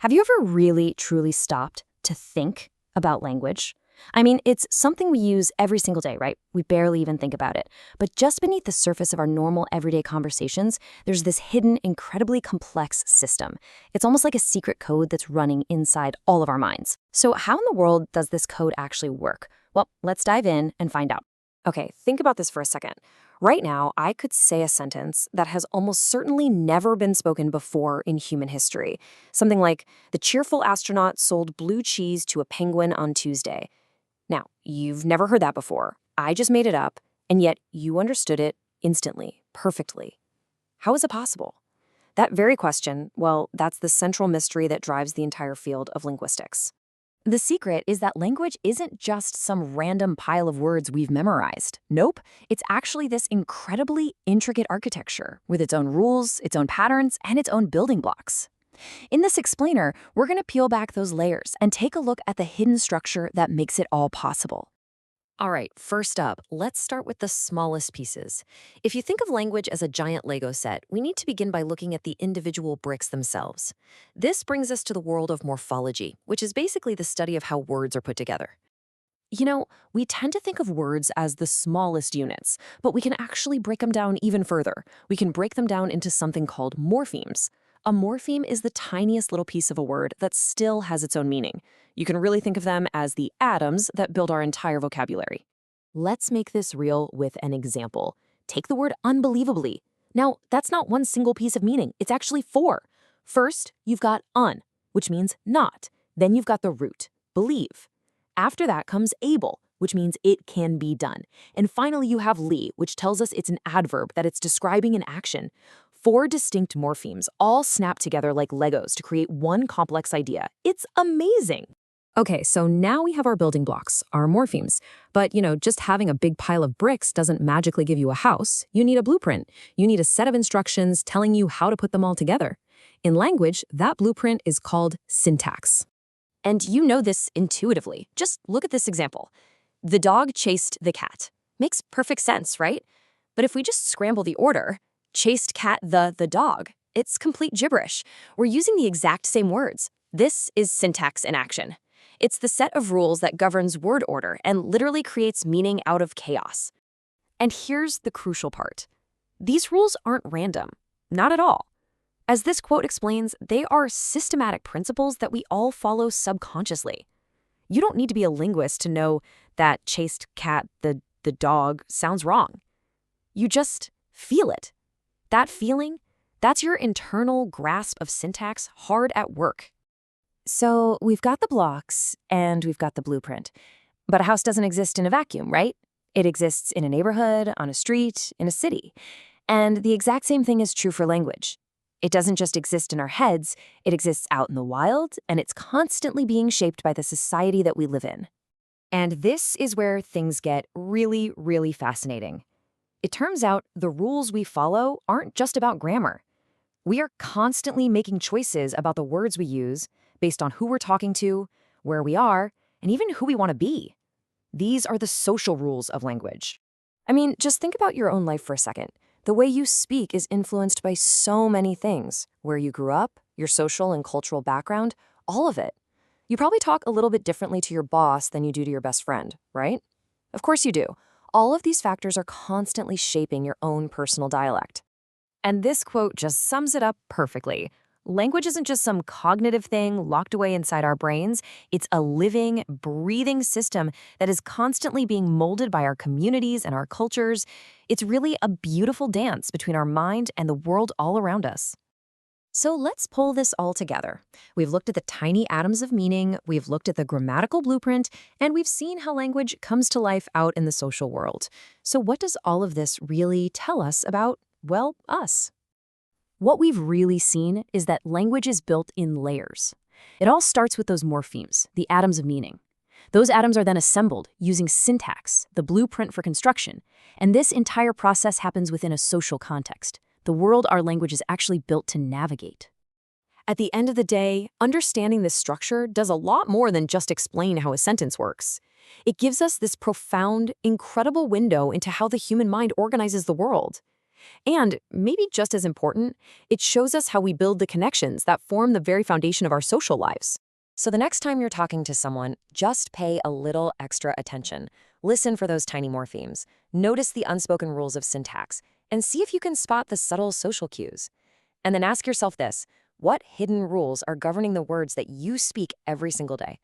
Have you ever really, truly stopped to think about language? I mean, it's something we use every single day, right? We barely even think about it. But just beneath the surface of our normal everyday conversations, there's this hidden, incredibly complex system. It's almost like a secret code that's running inside all of our minds. So how in the world does this code actually work? Well, let's dive in and find out. Okay, think about this for a second. Right now, I could say a sentence that has almost certainly never been spoken before in human history. Something like, the cheerful astronaut sold blue cheese to a penguin on Tuesday. Now, you've never heard that before. I just made it up, and yet you understood it instantly, perfectly. How is it possible? That very question, well, that's the central mystery that drives the entire field of linguistics. The secret is that language isn't just some random pile of words we've memorized. Nope, it's actually this incredibly intricate architecture with its own rules, its own patterns, and its own building blocks. In this explainer, we're going to peel back those layers and take a look at the hidden structure that makes it all possible. All right, first up, let's start with the smallest pieces. If you think of language as a giant Lego set, we need to begin by looking at the individual bricks themselves. This brings us to the world of morphology, which is basically the study of how words are put together. You know, we tend to think of words as the smallest units, but we can actually break them down even further. We can break them down into something called morphemes. A morpheme is the tiniest little piece of a word that still has its own meaning. You can really think of them as the atoms that build our entire vocabulary. Let's make this real with an example. Take the word unbelievably. Now, that's not one single piece of meaning. It's actually four. First, you've got un, which means not. Then you've got the root, believe. After that comes able, which means it can be done. And finally, you have li, which tells us it's an adverb, that it's describing an action. Four distinct morphemes all snap together like Legos to create one complex idea. It's amazing. Okay, so now we have our building blocks, our morphemes. But, just having a big pile of bricks doesn't magically give you a house. You need a blueprint. You need a set of instructions telling you how to put them all together. In language, that blueprint is called syntax. And you know this intuitively. Just look at this example. The dog chased the cat. Makes perfect sense, right? But if we just scramble the order, chased cat the dog, it's complete gibberish. We're using the exact same words. This is syntax in action. It's the set of rules that governs word order and literally creates meaning out of chaos. And here's the crucial part. These rules aren't random. Not at all. As this quote explains, they are systematic principles that we all follow subconsciously. You don't need to be a linguist to know that chased cat the dog sounds wrong. You just feel it. That feeling, that's your internal grasp of syntax hard at work. So we've got the blocks and we've got the blueprint. But a house doesn't exist in a vacuum, right? It exists in a neighborhood, on a street, in a city. And the exact same thing is true for language. It doesn't just exist in our heads, it exists out in the wild, and it's constantly being shaped by the society that we live in. And this is where things get really, really fascinating. It turns out the rules we follow aren't just about grammar. We are constantly making choices about the words we use based on who we're talking to, where we are, and even who we want to be. These are the social rules of language. I mean, just think about your own life for a second. The way you speak is influenced by so many things. Where you grew up, your social and cultural background, all of it. You probably talk a little bit differently to your boss than you do to your best friend, right? Of course you do. All of these factors are constantly shaping your own personal dialect. And this quote just sums it up perfectly. Language isn't just some cognitive thing locked away inside our brains. It's a living, breathing system that is constantly being molded by our communities and our cultures. It's really a beautiful dance between our mind and the world all around us. So let's pull this all together. We've looked at the tiny atoms of meaning, we've looked at the grammatical blueprint, and we've seen how language comes to life out in the social world. So what does all of this really tell us about, well, us? What we've really seen is that language is built in layers. It all starts with those morphemes, the atoms of meaning. Those atoms are then assembled using syntax, the blueprint for construction, and this entire process happens within a social context, the world our language is actually built to navigate. At the end of the day, understanding this structure does a lot more than just explain how a sentence works. It gives us this profound, incredible window into how the human mind organizes the world. And maybe just as important, it shows us how we build the connections that form the very foundation of our social lives. So the next time you're talking to someone, just pay a little extra attention. Listen for those tiny morphemes. Notice the unspoken rules of syntax, and see if you can spot the subtle social cues. And then ask yourself this: what hidden rules are governing the words that you speak every single day?